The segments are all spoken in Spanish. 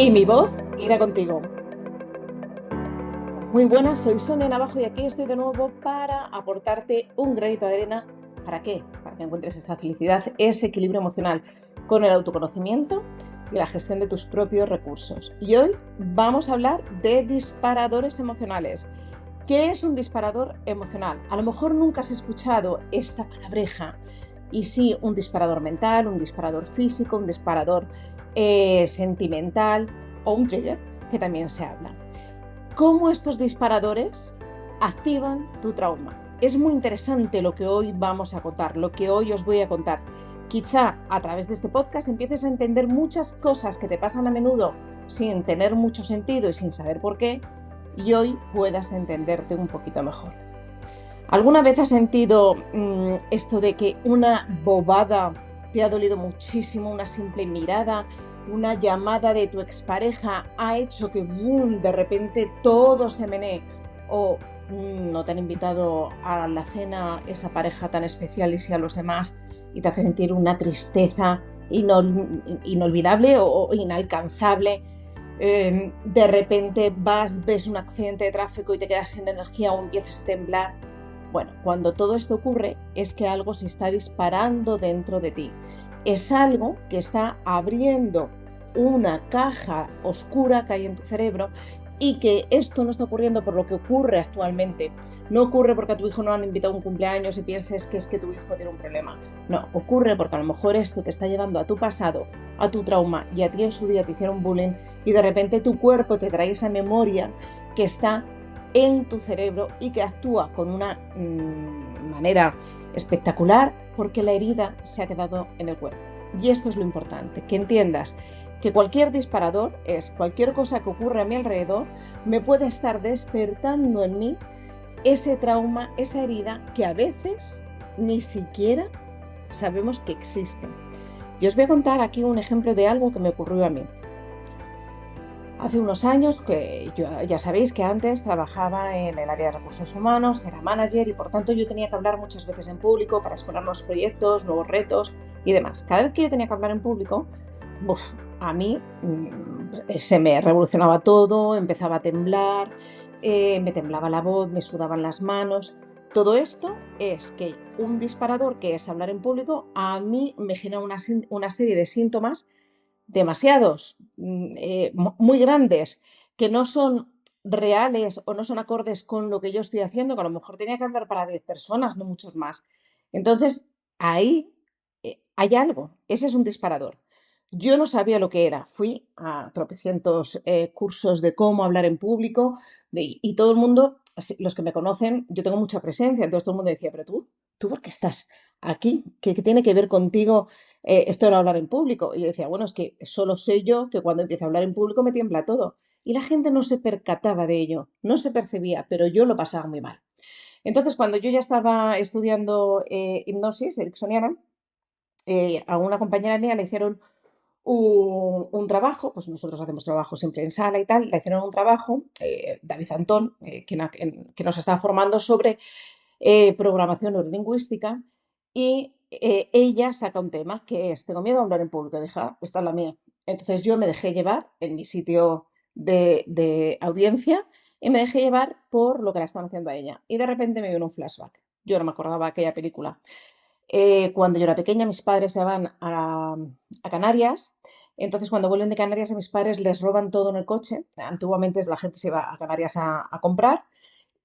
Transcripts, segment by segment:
y mi voz irá contigo. Muy buenas, soy Sonia Navajo y aquí estoy de nuevo para aportarte un granito de arena. ¿Para qué? Para que encuentres esa felicidad, ese equilibrio emocional con el autoconocimiento y la gestión de tus propios recursos. Y hoy vamos a hablar de disparadores emocionales. ¿Qué es un disparador emocional? A lo mejor nunca has escuchado esta palabreja. Y sí, un disparador mental, un disparador físico, un disparador sentimental o un trigger, que también se habla. ¿Cómo estos disparadores activan tu trauma? Es muy interesante lo que hoy vamos a contar, lo que hoy os voy a contar. Quizá a través de este podcast empieces a entender muchas cosas que te pasan a menudo sin tener mucho sentido y sin saber por qué, y hoy puedas entenderte un poquito mejor. ¿Alguna vez has sentido esto de que una bobada te ha dolido muchísimo, una simple mirada, una llamada de tu expareja ha hecho que de repente todo se menee? O no te han invitado a la cena esa pareja tan especial y sí a los demás y te hace sentir una tristeza inolvidable o inalcanzable. De repente ves un accidente de tráfico y te quedas sin energía o empiezas a temblar. Bueno, cuando todo esto ocurre es que algo se está disparando dentro de ti. Es algo que está abriendo una caja oscura que hay en tu cerebro y que esto no está ocurriendo por lo que ocurre actualmente. No ocurre porque a tu hijo no han invitado a un cumpleaños y pienses que es que tu hijo tiene un problema. No, ocurre porque a lo mejor esto te está llevando a tu pasado, a tu trauma, y a ti en su día te hicieron bullying y de repente tu cuerpo te trae esa memoria que está en tu cerebro y que actúa con una manera espectacular porque la herida se ha quedado en el cuerpo. Y esto es lo importante, que entiendas que cualquier disparador es cualquier cosa que ocurre a mi alrededor, me puede estar despertando en mí ese trauma, esa herida que a veces ni siquiera sabemos que existen. Y os voy a contar aquí un ejemplo de algo que me ocurrió a mí. Hace unos años, que ya sabéis que antes trabajaba en el área de recursos humanos, era manager y por tanto yo tenía que hablar muchas veces en público para exponer nuevos proyectos, nuevos retos y demás. Cada vez que yo tenía que hablar en público, a mí se me revolucionaba todo, empezaba a temblar, me temblaba la voz, me sudaban las manos. Todo esto es que un disparador, que es hablar en público, a mí me genera una serie de síntomas demasiados, muy grandes, que no son reales o no son acordes con lo que yo estoy haciendo, que a lo mejor tenía que hablar para 10 personas, no muchos más. Entonces, ahí hay algo, ese es un disparador. Yo no sabía lo que era, fui a tropecientos cursos de cómo hablar en público y todo el mundo, los que me conocen, yo tengo mucha presencia, entonces todo el mundo decía, pero ¿tú por qué estás aquí? ¿Qué tiene que ver contigo esto era hablar en público? Y yo decía, bueno, es que solo sé yo que cuando empiezo a hablar en público me tiembla todo. Y la gente no se percataba de ello, no se percibía, pero yo lo pasaba muy mal. Entonces, cuando yo ya estaba estudiando hipnosis ericksoniana, a una compañera mía le hicieron un trabajo, pues nosotros hacemos trabajo siempre en sala y tal, le hicieron un trabajo, David Antón, que nos estaba formando sobre programación neurolingüística, y ella saca un tema que es, tengo miedo a hablar en público, deja, esta es la mía. Entonces yo me dejé llevar en mi sitio de audiencia y me dejé llevar por lo que la estaban haciendo a ella. Y de repente me vino un flashback. Yo no me acordaba de aquella película. Cuando yo era pequeña, mis padres se van a Canarias. Entonces, cuando vuelven de Canarias, a mis padres les roban todo en el coche. Antiguamente la gente se iba a Canarias a comprar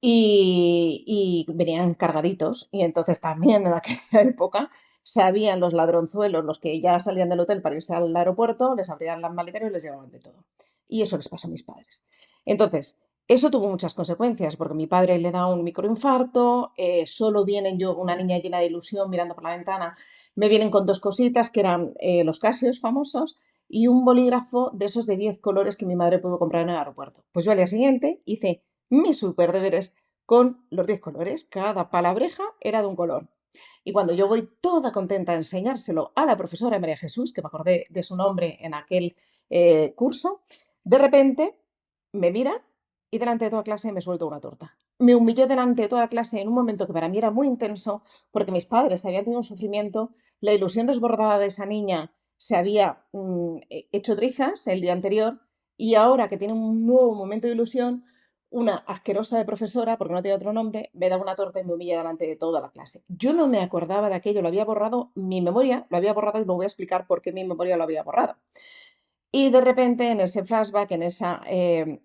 y venían cargaditos. Y entonces también en aquella época sabían los ladronzuelos, los que ya salían del hotel para irse al aeropuerto, les abrían las maleteros y les llevaban de todo. Y eso les pasó a mis padres. Entonces, eso tuvo muchas consecuencias, porque a mi padre le da un microinfarto, solo vienen yo, una niña llena de ilusión, mirando por la ventana, me vienen con dos cositas que eran los Casios famosos y un bolígrafo de esos de 10 colores que mi madre pudo comprar en el aeropuerto. Pues yo al día siguiente hice mis superdeberes con los 10 colores, cada palabreja era de un color. Y cuando yo voy toda contenta a enseñárselo a la profesora María Jesús, que me acordé de su nombre en aquel curso, de repente me mira y delante de toda clase me suelto una torta. Me humilló delante de toda la clase en un momento que para mí era muy intenso porque mis padres habían tenido un sufrimiento, la ilusión desbordada de esa niña se había hecho trizas el día anterior y ahora que tiene un nuevo momento de ilusión, una asquerosa de profesora, porque no tiene otro nombre, me da una torta y me humilla delante de toda la clase. Yo no me acordaba de aquello, lo había borrado, mi memoria lo había borrado y lo voy a explicar por qué mi memoria lo había borrado. Y de repente en ese flashback, en esa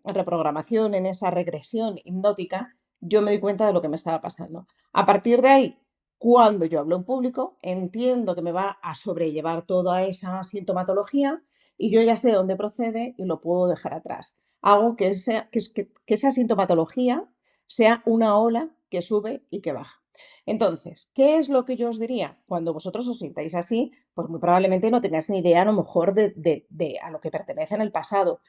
reprogramación, en esa regresión hipnótica, yo me di cuenta de lo que me estaba pasando. A partir de ahí, cuando yo hablo en público, entiendo que me va a sobrellevar toda esa sintomatología y yo ya sé dónde procede y lo puedo dejar atrás. Hago que esa sintomatología sea una ola que sube y que baja. Entonces, ¿qué es lo que yo os diría? Cuando vosotros os sintáis así, pues muy probablemente no tengáis ni idea a lo mejor de a lo que pertenece en el pasado,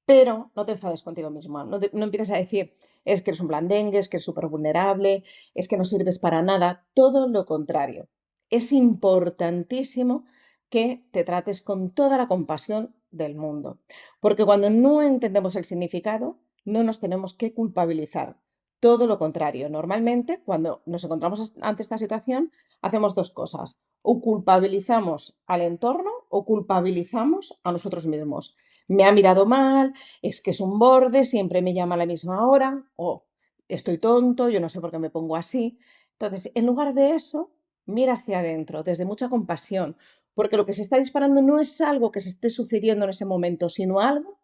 pero no te enfades contigo mismo, no empieces a decir, es que eres un blandengue, es que eres súper vulnerable, es que no sirves para nada, todo lo contrario. Es importantísimo que te trates con toda la compasión del mundo, porque cuando no entendemos el significado, no nos tenemos que culpabilizar. Todo lo contrario, normalmente cuando nos encontramos ante esta situación, hacemos dos cosas, o culpabilizamos al entorno o culpabilizamos a nosotros mismos. Me ha mirado mal, es que es un borde, siempre me llama a la misma hora, o estoy tonto, yo no sé por qué me pongo así. Entonces, en lugar de eso, mira hacia adentro, desde mucha compasión, porque lo que se está disparando no es algo que se esté sucediendo en ese momento, sino algo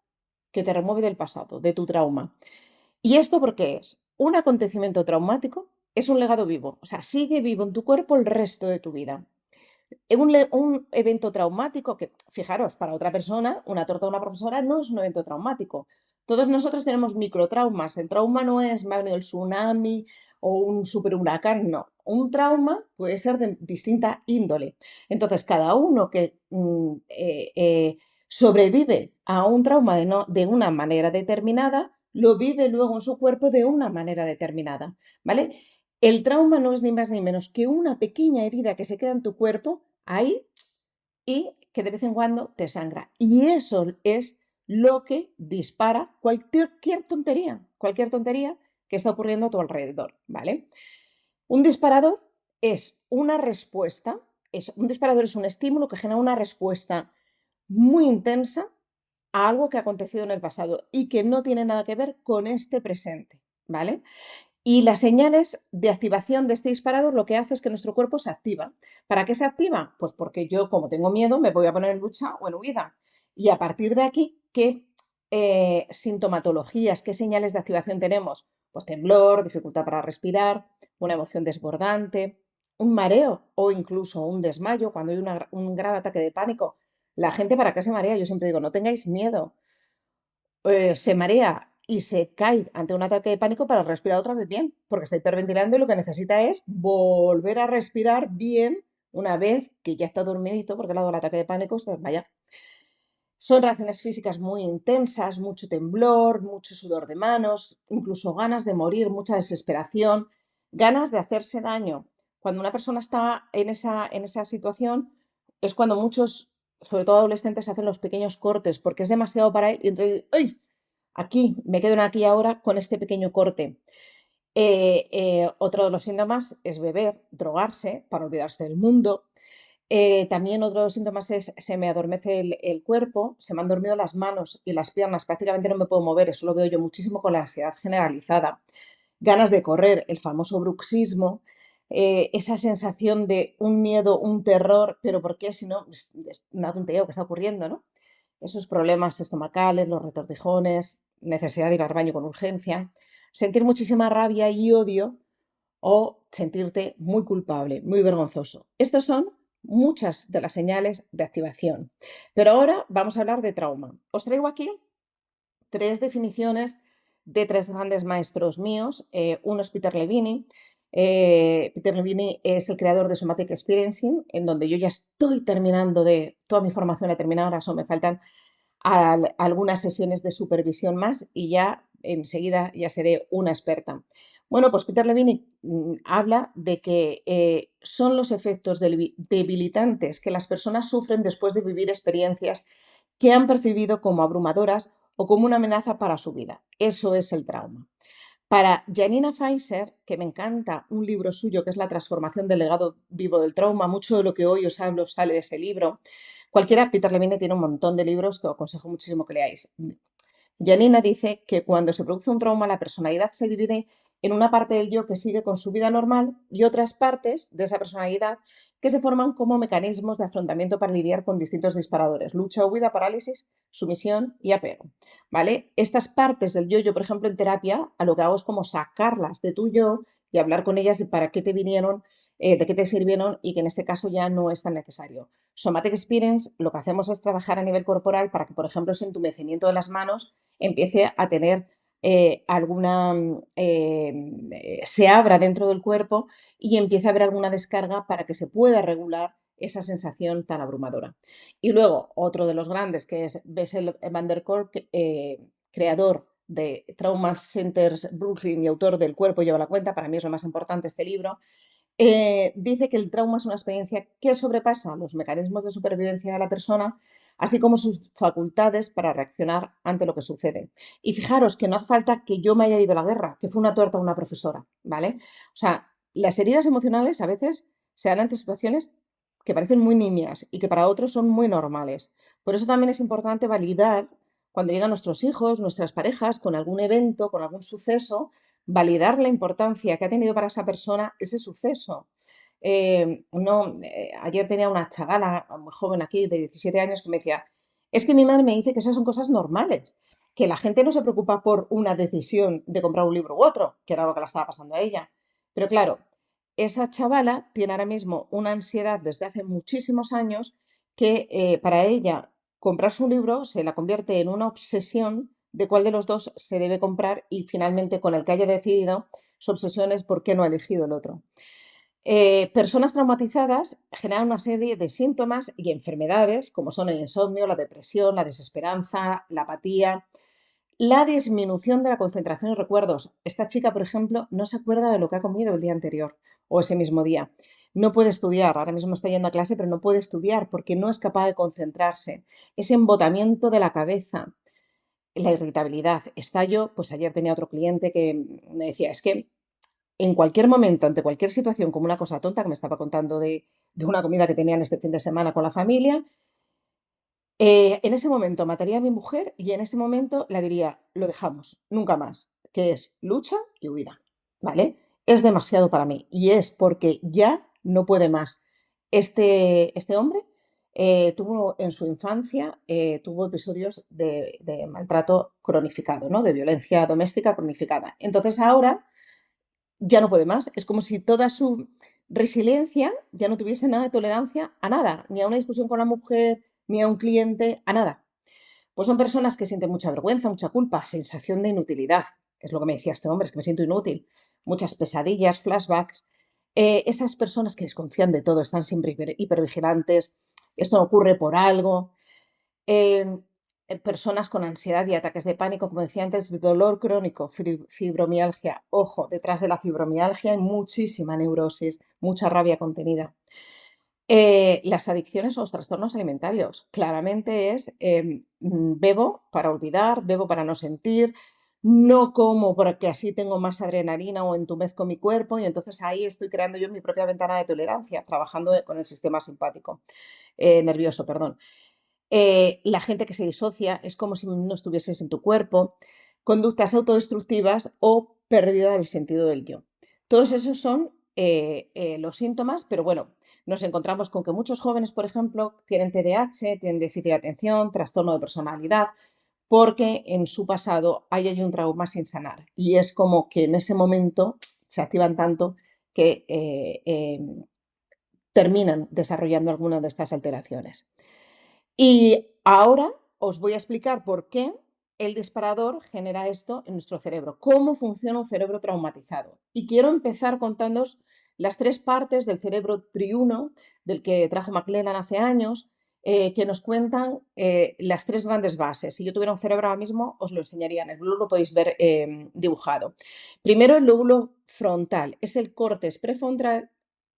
que te remueve del pasado, de tu trauma. ¿Y esto por qué es? Un acontecimiento traumático es un legado vivo, o sea, sigue vivo en tu cuerpo el resto de tu vida. Un evento traumático que, fijaros, para otra persona, una torta de una profesora no es un evento traumático. Todos nosotros tenemos microtraumas. El trauma no es, me ha venido el tsunami o un superhuracán, no. Un trauma puede ser de distinta índole. Entonces, cada uno que sobrevive a un trauma de una manera determinada, lo vive luego en su cuerpo de una manera determinada, ¿vale? El trauma no es ni más ni menos que una pequeña herida que se queda en tu cuerpo ahí y que de vez en cuando te sangra. Y eso es lo que dispara cualquier tontería que está ocurriendo a tu alrededor, ¿vale? Un disparador es una respuesta, un disparador es un estímulo que genera una respuesta muy intensa a algo que ha acontecido en el pasado y que no tiene nada que ver con este presente, ¿vale? Y las señales de activación de este disparador lo que hace es que nuestro cuerpo se activa. ¿Para qué se activa? Pues porque yo, como tengo miedo, me voy a poner en lucha o en huida. Y a partir de aquí, ¿qué sintomatologías, qué señales de activación tenemos? Pues temblor, dificultad para respirar, una emoción desbordante, un mareo o incluso un desmayo cuando hay un gran ataque de pánico. La gente, ¿para qué se marea? Yo siempre digo, no tengáis miedo, se marea y se cae ante un ataque de pánico para respirar otra vez bien, porque está hiperventilando y lo que necesita es volver a respirar bien una vez que ya está dormidito, porque al lado del ataque de pánico se desmaya. Son reacciones físicas muy intensas, mucho temblor, mucho sudor de manos, incluso ganas de morir, mucha desesperación, ganas de hacerse daño. Cuando una persona está en esa situación es cuando muchos, sobre todo adolescentes, hacen los pequeños cortes porque es demasiado para él y entonces, ¡ay! Aquí, me quedo en aquí ahora con este pequeño corte. Otro de los síntomas es beber, drogarse para olvidarse del mundo. También otro de los síntomas es se me adormece el cuerpo, se me han dormido las manos y las piernas, prácticamente no me puedo mover, eso lo veo yo muchísimo con la ansiedad generalizada. Ganas de correr, el famoso bruxismo, esa sensación de un miedo, un terror, pero ¿por qué? Si no, es una tontería lo que está ocurriendo, ¿no? Esos problemas estomacales, los retortijones, necesidad de ir al baño con urgencia, sentir muchísima rabia y odio o sentirte muy culpable, muy vergonzoso. Estos son muchas de las señales de activación. Pero ahora vamos a hablar de trauma. Os traigo aquí tres definiciones de tres grandes maestros míos. Uno es Peter Levine. Peter Levine es el creador de Somatic Experiencing, en donde yo ya estoy terminando de toda mi formación, he terminado, ahora solo me faltan algunas sesiones de supervisión más y ya enseguida ya seré una experta. Bueno, pues Peter Levine habla de que son los efectos debilitantes que las personas sufren después de vivir experiencias que han percibido como abrumadoras o como una amenaza para su vida. Eso es el trauma. Para Janina Pfizer, que me encanta un libro suyo que es La transformación del legado vivo del trauma, mucho de lo que hoy os hablo sale de ese libro. Cualquiera, Peter Levine tiene un montón de libros que os aconsejo muchísimo que leáis. Janina dice que cuando se produce un trauma, la personalidad se divide en una parte del yo que sigue con su vida normal y otras partes de esa personalidad que se forman como mecanismos de afrontamiento para lidiar con distintos disparadores: lucha, huida, parálisis, sumisión y apego. ¿Vale? Estas partes del yo, por ejemplo, en terapia, a lo que hago es como sacarlas de tu yo y hablar con ellas de para qué te vinieron, de qué te sirvieron y que en este caso ya no es tan necesario. Somatic Experience, lo que hacemos es trabajar a nivel corporal para que, por ejemplo, ese entumecimiento de las manos empiece a tener se abra dentro del cuerpo y empiece a haber alguna descarga para que se pueda regular esa sensación tan abrumadora. Y luego, otro de los grandes, que es Bessel van der Kolk, creador de Trauma Centers Brooklyn y autor del Cuerpo lleva la cuenta, para mí es lo más importante este libro, dice que el trauma es una experiencia que sobrepasa los mecanismos de supervivencia de la persona, así como sus facultades para reaccionar ante lo que sucede. Y fijaros que no hace falta que yo me haya ido a la guerra, que fue una tuerta a una profesora, ¿vale? O sea, las heridas emocionales a veces se dan ante situaciones que parecen muy nimias y que para otros son muy normales. Por eso también es importante validar cuando llegan nuestros hijos, nuestras parejas, con algún evento, con algún suceso, validar la importancia que ha tenido para esa persona ese suceso. Ayer tenía una chavala muy joven aquí de 17 años que me decía, es que mi madre me dice que esas son cosas normales, que la gente no se preocupa por una decisión de comprar un libro u otro, que era lo que le estaba pasando a ella. Pero claro, esa chavala tiene ahora mismo una ansiedad desde hace muchísimos años que para ella comprar su libro se la convierte en una obsesión de cuál de los dos se debe comprar y finalmente con el que haya decidido su obsesión es por qué no ha elegido el otro. Personas traumatizadas generan una serie de síntomas y enfermedades como son el insomnio, la depresión, la desesperanza, la apatía, la disminución de la concentración y recuerdos. Esta chica, por ejemplo, no se acuerda de lo que ha comido el día anterior o ese mismo día. No puede estudiar, ahora mismo está yendo a clase, pero no puede estudiar porque no es capaz de concentrarse. Ese embotamiento de la cabeza, la irritabilidad. Estallo, pues ayer tenía otro cliente que me decía, es que en cualquier momento, ante cualquier situación, como una cosa tonta que me estaba contando de una comida que tenían este fin de semana con la familia, en ese momento mataría a mi mujer y en ese momento le diría, lo dejamos, nunca más, que es lucha y huida, ¿vale? Es demasiado para mí y es porque ya no puede más. Este hombre tuvo en su infancia, tuvo episodios de maltrato cronificado, ¿no? De violencia doméstica cronificada. Entonces ahora ya no puede más. Es como si toda su resiliencia ya no tuviese nada de tolerancia a nada, ni a una discusión con la mujer, ni a un cliente, a nada. Pues son personas que sienten mucha vergüenza, mucha culpa, sensación de inutilidad. Es lo que me decía este hombre, es que me siento inútil. Muchas pesadillas, flashbacks. Esas personas que desconfían de todo, están siempre hipervigilantes, esto ocurre por algo. Em, Personas con ansiedad y ataques de pánico, como decía antes, dolor crónico, fibromialgia. Ojo, detrás de la fibromialgia hay muchísima neurosis, mucha rabia contenida. Las adicciones o los trastornos alimentarios. Claramente es bebo para olvidar, bebo para no sentir, no como porque así tengo más adrenalina o entumezco mi cuerpo y entonces ahí estoy creando yo mi propia ventana de tolerancia, trabajando con el sistema simpático, nervioso, perdón. La gente que se disocia es como si no estuvieses en tu cuerpo, conductas autodestructivas o pérdida del sentido del yo. Todos esos son los síntomas, pero bueno, nos encontramos con que muchos jóvenes, por ejemplo, tienen TDAH, tienen déficit de atención, trastorno de personalidad, porque en su pasado hay un trauma sin sanar. Y es como que en ese momento se activan tanto que terminan desarrollando alguna de estas alteraciones. Y ahora os voy a explicar por qué el disparador genera esto en nuestro cerebro, cómo funciona un cerebro traumatizado. Y quiero empezar contándoos las tres partes del cerebro triuno del que trajo McLellan hace años, que nos cuentan las tres grandes bases. Si yo tuviera un cerebro ahora mismo, os lo enseñaría. En el blog lo podéis ver dibujado. Primero, el lóbulo frontal. Es el córtex prefrontal,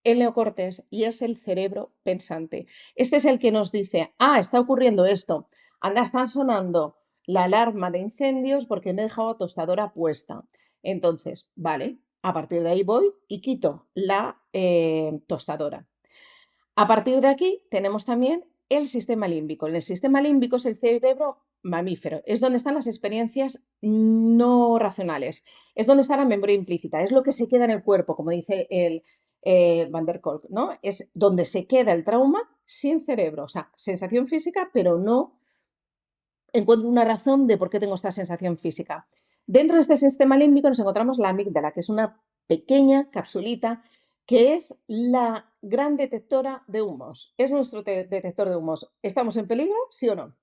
el neocortes y es el cerebro pensante. Este es el que nos dice, está ocurriendo esto, anda, están sonando la alarma de incendios porque me he dejado la tostadora puesta. Entonces, vale, a partir de ahí voy y quito la tostadora. A partir de aquí tenemos también el sistema límbico. En el sistema límbico es el cerebro mamífero, es donde están las experiencias no racionales, es donde está la memoria implícita, es lo que se queda en el cuerpo, como dice el Van der Kolk, ¿no? Es donde se queda el trauma sin cerebro, o sea, sensación física, pero no encuentro una razón de por qué tengo esta sensación física. Dentro de este sistema límbico nos encontramos la amígdala, que es una pequeña capsulita que es la gran detectora de humos. Es nuestro detector de humos. ¿Estamos en peligro? ¿Sí o no?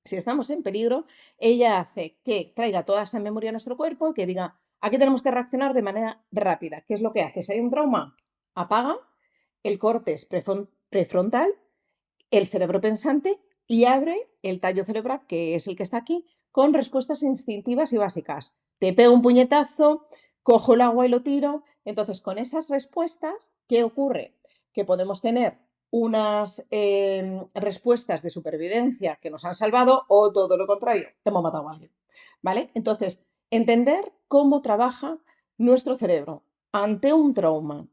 Si estamos en peligro, ella hace que traiga toda esa memoria a nuestro cuerpo, que diga, aquí tenemos que reaccionar de manera rápida. ¿Qué es lo que hace? Si hay un trauma, apaga el córtex prefrontal, el cerebro pensante, y abre el tallo cerebral, que es el que está aquí, con respuestas instintivas y básicas. Te pego un puñetazo, cojo el agua y lo tiro. Entonces, con esas respuestas, ¿qué ocurre? Que podemos tener unas respuestas de supervivencia que nos han salvado o todo lo contrario, hemos matado a alguien. ¿Vale? Entonces, entender cómo trabaja nuestro cerebro ante un trauma.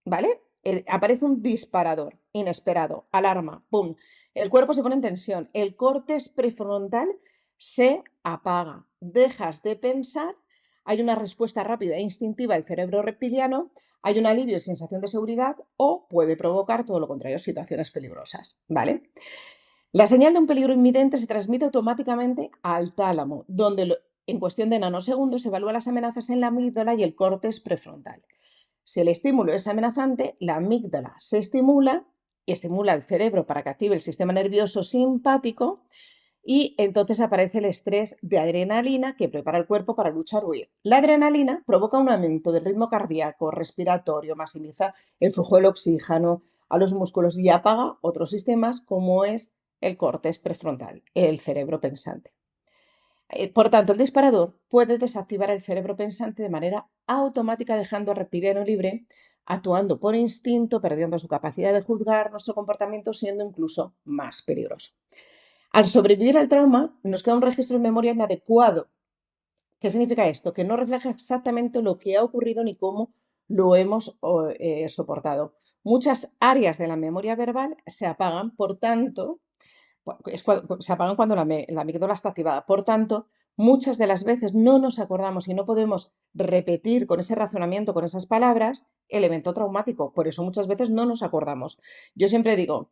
¿Vale? Aparece un disparador inesperado, alarma, ¡pum! El cuerpo se pone en tensión, el córtex prefrontal se apaga, dejas de pensar, hay una respuesta rápida e instintiva del cerebro reptiliano, hay un alivio y sensación de seguridad o puede provocar todo lo contrario, situaciones peligrosas, ¿vale? La señal de un peligro inminente se transmite automáticamente al tálamo, donde en cuestión de nanosegundos se evalúan las amenazas en la amígdala y el córtex prefrontal. Si el estímulo es amenazante, la amígdala se estimula y estimula el cerebro para que active el sistema nervioso simpático y entonces aparece el estrés de adrenalina que prepara el cuerpo para luchar o huir. La adrenalina provoca un aumento del ritmo cardíaco, respiratorio, maximiza el flujo del oxígeno a los músculos y apaga otros sistemas como es el córtex prefrontal, el cerebro pensante. Por tanto, el disparador puede desactivar el cerebro pensante de manera automática, dejando al reptiliano libre, actuando por instinto, perdiendo su capacidad de juzgar nuestro comportamiento, siendo incluso más peligroso. Al sobrevivir al trauma, nos queda un registro de memoria inadecuado. ¿Qué significa esto? Que no refleja exactamente lo que ha ocurrido ni cómo lo hemos soportado. Muchas áreas de la memoria verbal se apagan, por tanto, se apagan cuando la amígdala está activada. Por tanto, muchas de las veces no nos acordamos y no podemos repetir con ese razonamiento, con esas palabras, el evento traumático. Por eso muchas veces no nos acordamos. Yo siempre digo,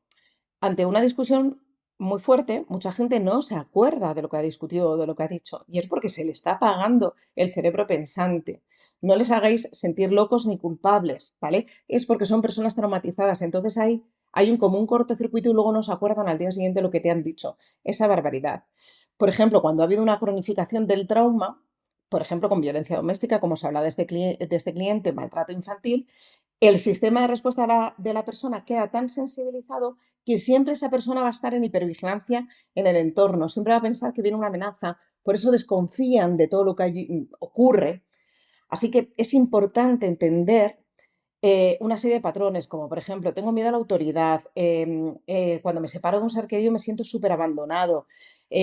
ante una discusión muy fuerte, mucha gente no se acuerda de lo que ha discutido o de lo que ha dicho, y es porque se le está apagando el cerebro pensante. No les hagáis sentir locos ni culpables, ¿vale? Es porque son personas traumatizadas, entonces hay un común cortocircuito y luego no se acuerdan al día siguiente lo que te han dicho. Esa barbaridad. Por ejemplo, cuando ha habido una cronificación del trauma, por ejemplo, con violencia doméstica, como se habla de este cliente, maltrato infantil, el sistema de respuesta de la persona queda tan sensibilizado que siempre esa persona va a estar en hipervigilancia en el entorno, siempre va a pensar que viene una amenaza, por eso desconfían de todo lo que allí ocurre. Así que es importante entender una serie de patrones, como por ejemplo, tengo miedo a la autoridad, cuando me separo de un ser querido me siento súper abandonado,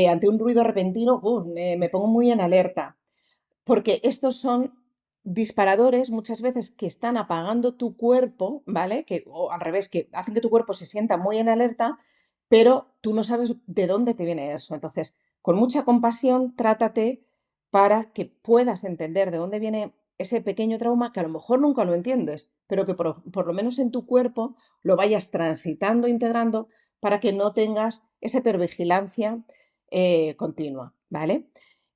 ante un ruido repentino me pongo muy en alerta. Porque estos son disparadores muchas veces que están apagando tu cuerpo, ¿vale? O al revés, que hacen que tu cuerpo se sienta muy en alerta, pero tú no sabes de dónde te viene eso. Entonces, con mucha compasión, trátate para que puedas entender de dónde viene ese pequeño trauma que a lo mejor nunca lo entiendes, pero que por lo menos en tu cuerpo lo vayas transitando, integrando, para que no tengas esa hipervigilancia continua, ¿vale?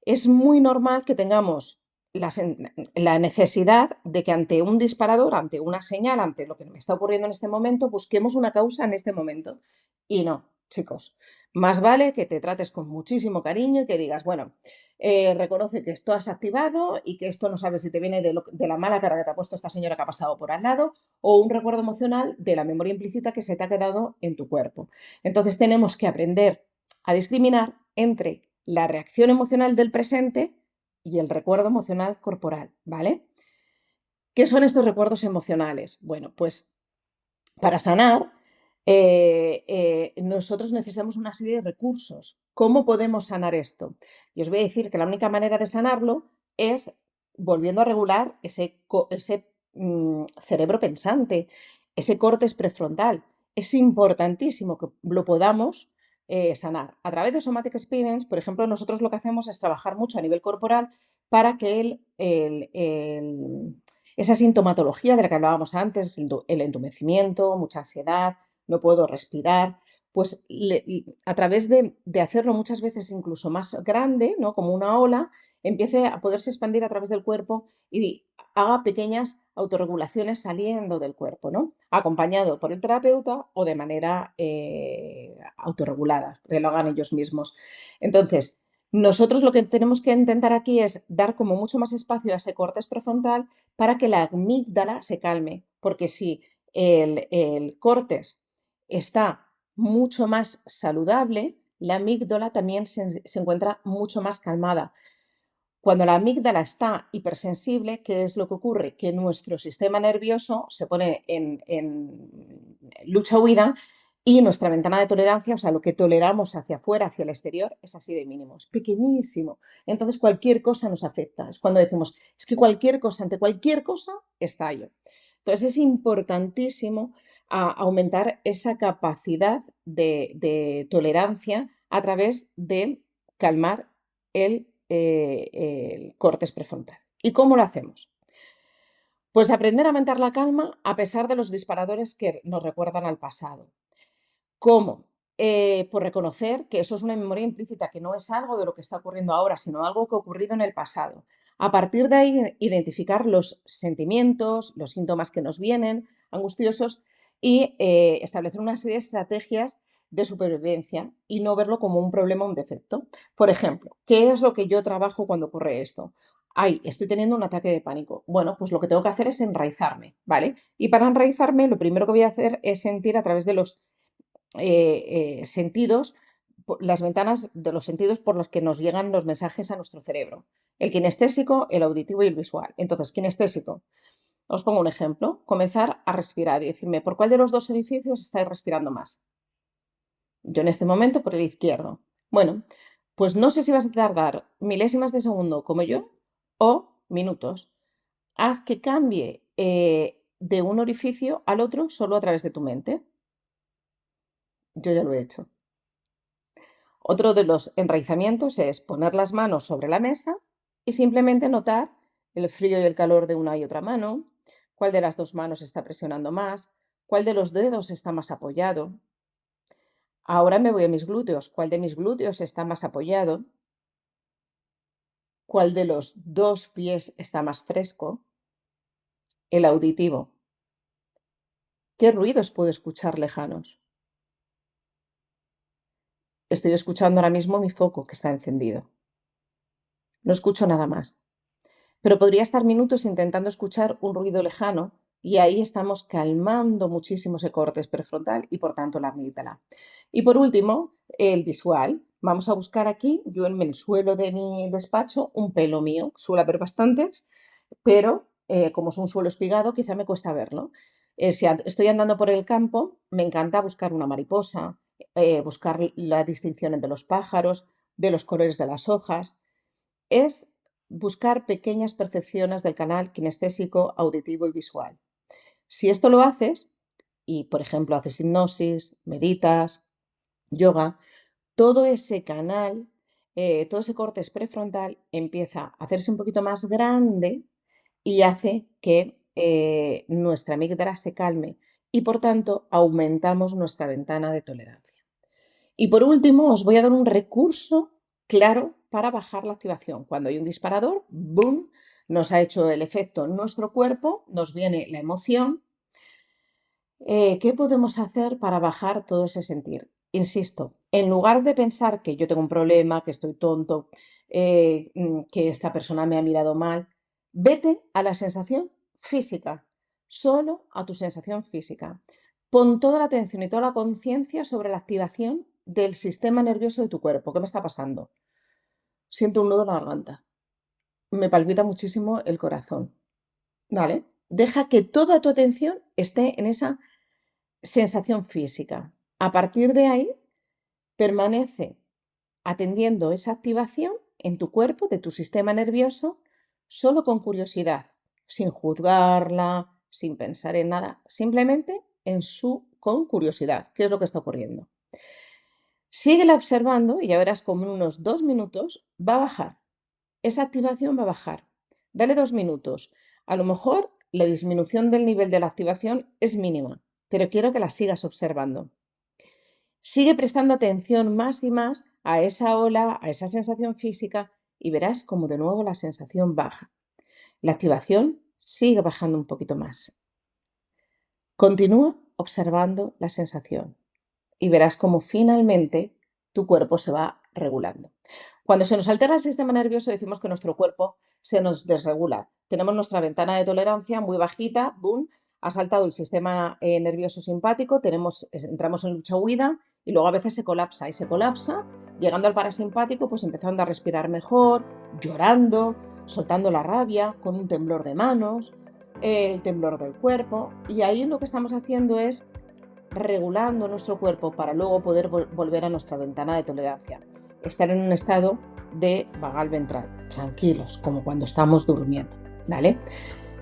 Es muy normal que tengamos la necesidad de que ante un disparador, ante una señal, ante lo que me está ocurriendo en este momento, busquemos una causa en este momento. Y no, chicos, más vale que te trates con muchísimo cariño y que digas, bueno, reconoce que esto has activado y que esto no sabes si te viene de la mala cara que te ha puesto esta señora que ha pasado por al lado o un recuerdo emocional de la memoria implícita que se te ha quedado en tu cuerpo. Entonces tenemos que aprender a discriminar entre la reacción emocional del presente y el recuerdo emocional corporal, ¿vale? ¿Qué son estos recuerdos emocionales? Bueno, pues para sanar, nosotros necesitamos una serie de recursos. ¿Cómo podemos sanar esto? Y os voy a decir que la única manera de sanarlo es volviendo a regular ese cerebro pensante, ese córtex prefrontal. Es importantísimo que lo podamos sanar. A través de Somatic Experience, por ejemplo, nosotros lo que hacemos es trabajar mucho a nivel corporal para que esa sintomatología de la que hablábamos antes, el entumecimiento, mucha ansiedad, no puedo respirar, pues a través de hacerlo muchas veces incluso más grande, ¿no? Como una ola, empiece a poderse expandir a través del cuerpo y haga pequeñas autorregulaciones saliendo del cuerpo, ¿no? Acompañado por el terapeuta o de manera autorregulada, que lo hagan ellos mismos. Entonces, nosotros lo que tenemos que intentar aquí es dar como mucho más espacio a ese córtex prefrontal para que la amígdala se calme, porque si el córtex está mucho más saludable, la amígdala también se encuentra mucho más calmada. Cuando la amígdala está hipersensible, ¿qué es lo que ocurre? Que nuestro sistema nervioso se pone en lucha-huida y nuestra ventana de tolerancia, o sea, lo que toleramos hacia afuera, hacia el exterior, es así de mínimo, es pequeñísimo. Entonces cualquier cosa nos afecta. Es cuando decimos, es que cualquier cosa, ante cualquier cosa, estallo. Entonces es importantísimo aumentar esa capacidad de tolerancia a través de calmar el córtex prefrontal. ¿Y cómo lo hacemos? Pues aprender a aumentar la calma a pesar de los disparadores que nos recuerdan al pasado. ¿Cómo? Por reconocer que eso es una memoria implícita, que no es algo de lo que está ocurriendo ahora, sino algo que ha ocurrido en el pasado. A partir de ahí, identificar los sentimientos, los síntomas que nos vienen, angustiosos, y establecer una serie de estrategias de supervivencia y no verlo como un problema o un defecto. Por ejemplo, ¿qué es lo que yo trabajo cuando ocurre esto? Ay, estoy teniendo un ataque de pánico. Bueno, pues lo que tengo que hacer es enraizarme, ¿vale? Y para enraizarme, lo primero que voy a hacer es sentir a través de los sentidos, las ventanas de los sentidos por los que nos llegan los mensajes a nuestro cerebro. El kinestésico, el auditivo y el visual. Entonces, kinestésico. Os pongo un ejemplo. Comenzar a respirar y decirme, ¿por cuál de los dos edificios estáis respirando más? Yo en este momento por el izquierdo. Bueno, pues no sé si vas a tardar milésimas de segundo como yo o minutos. Haz que cambie de un orificio al otro solo a través de tu mente. Yo ya lo he hecho. Otro de los enraizamientos es poner las manos sobre la mesa y simplemente notar el frío y el calor de una y otra mano, cuál de las dos manos está presionando más, cuál de los dedos está más apoyado. Ahora me voy a mis glúteos, cuál de mis glúteos está más apoyado, cuál de los dos pies está más fresco, el auditivo. ¿Qué ruidos puedo escuchar lejanos? Estoy escuchando ahora mismo mi foco que está encendido. No escucho nada más. Pero podría estar minutos intentando escuchar un ruido lejano y ahí estamos calmando muchísimo ese córtex prefrontal y por tanto la amígdala. Y por último, el visual. Vamos a buscar aquí, yo en el suelo de mi despacho, un pelo mío. Suele haber bastantes, pero como es un suelo espigado, quizá me cuesta verlo. Si estoy andando por el campo, me encanta buscar una mariposa, buscar la distinción entre los pájaros, de los colores de las hojas. Es buscar pequeñas percepciones del canal kinestésico, auditivo y visual. Si esto lo haces, y por ejemplo haces hipnosis, meditas, yoga, todo ese canal, todo ese córtex prefrontal empieza a hacerse un poquito más grande y hace que nuestra amígdala se calme y por tanto aumentamos nuestra ventana de tolerancia. Y por último, os voy a dar un recurso claro para bajar la activación. Cuando hay un disparador, ¡boom!, nos ha hecho el efecto en nuestro cuerpo, nos viene la emoción. ¿Qué podemos hacer para bajar todo ese sentir? Insisto, en lugar de pensar que yo tengo un problema, que estoy tonto, que esta persona me ha mirado mal, vete a la sensación física, solo a tu sensación física. Pon toda la atención y toda la conciencia sobre la activación del sistema nervioso de tu cuerpo. ¿Qué me está pasando? Siento un nudo en la garganta. Me palpita muchísimo el corazón. ¿Vale? Deja que toda tu atención esté en esa sensación física. A partir de ahí, permanece atendiendo esa activación en tu cuerpo, de tu sistema nervioso, solo con curiosidad, sin juzgarla, sin pensar en nada, simplemente con curiosidad, ¿qué es lo que está ocurriendo? Síguela observando y ya verás como en unos 2 minutos va a bajar. Esa activación va a bajar. Dale 2 minutos. A lo mejor la disminución del nivel de la activación es mínima, pero quiero que la sigas observando. Sigue prestando atención más y más a esa ola, a esa sensación física y verás como de nuevo la sensación baja. La activación sigue bajando un poquito más. Continúa observando la sensación y verás cómo finalmente tu cuerpo se va regulando. Cuando se nos altera el sistema nervioso decimos que nuestro cuerpo se nos desregula. Tenemos nuestra ventana de tolerancia muy bajita, boom, ha saltado el sistema nervioso simpático, entramos en lucha-huida y luego a veces se colapsa y se colapsa, llegando al parasimpático, pues empezando a respirar mejor, llorando, soltando la rabia, con un temblor de manos, el temblor del cuerpo, y ahí lo que estamos haciendo es regulando nuestro cuerpo para luego poder volver a nuestra ventana de tolerancia. Estar en un estado de vagal ventral, tranquilos, como cuando estamos durmiendo, ¿vale?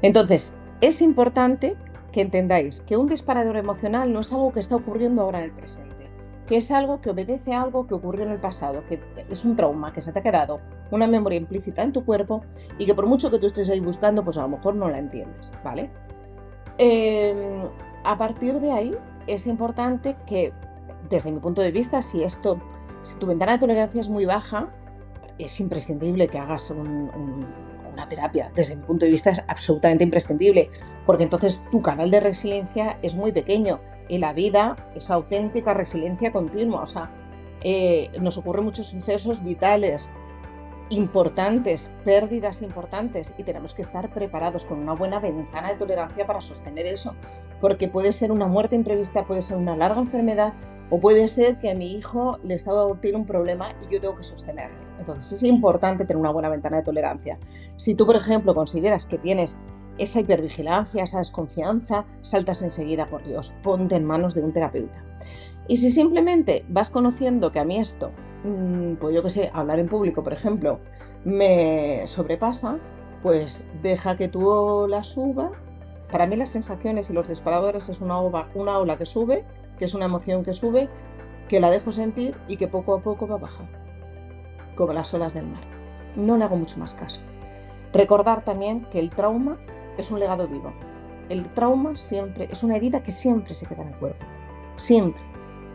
Entonces, es importante que entendáis que un disparador emocional no es algo que está ocurriendo ahora en el presente, que es algo que obedece a algo que ocurrió en el pasado, que es un trauma que se te ha quedado, una memoria implícita en tu cuerpo y que por mucho que tú estés ahí buscando, pues a lo mejor no la entiendes, ¿vale? A partir de ahí es importante que, desde mi punto de vista, si tu ventana de tolerancia es muy baja, es imprescindible que hagas una terapia. Desde mi punto de vista es absolutamente imprescindible, porque entonces tu canal de resiliencia es muy pequeño y la vida es auténtica resiliencia continua. O sea, nos ocurren muchos sucesos vitales importantes, pérdidas importantes, y tenemos que estar preparados con una buena ventana de tolerancia para sostener eso, porque puede ser una muerte imprevista, puede ser una larga enfermedad o puede ser que a mi hijo tiene un problema y yo tengo que sostenerlo. Entonces es importante tener una buena ventana de tolerancia. Si tú, por ejemplo, consideras que tienes esa hipervigilancia, esa desconfianza, saltas enseguida, por Dios, ponte en manos de un terapeuta. Y si simplemente vas conociendo que a mí esto, pues yo qué sé, hablar en público, por ejemplo, me sobrepasa, pues deja que tu ola suba. Para mí las sensaciones y los disparadores es una ola que sube, que es una emoción que sube, que la dejo sentir y que poco a poco va a bajar, como las olas del mar. No le hago mucho más caso. Recordar también que el trauma es un legado vivo. El trauma siempre es una herida que siempre se queda en el cuerpo. Siempre.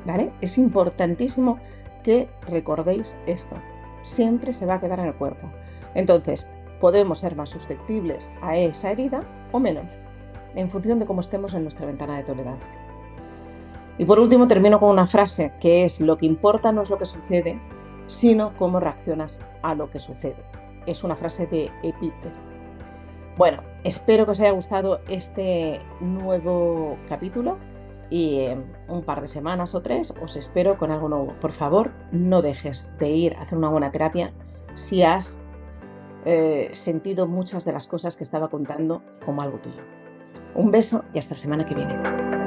¿Vale? Es importantísimo que recordéis esto. Siempre se va a quedar en el cuerpo. Entonces, podemos ser más susceptibles a esa herida o menos, en función de cómo estemos en nuestra ventana de tolerancia. Y por último, termino con una frase que es: lo que importa no es lo que sucede, sino cómo reaccionas a lo que sucede. Es una frase de Epíteto. Bueno, espero que os haya gustado este nuevo capítulo y en un par de semanas o 3 os espero con algo nuevo. Por favor, no dejes de ir a hacer una buena terapia si has sentido muchas de las cosas que estaba contando como algo tuyo. Un beso y hasta la semana que viene.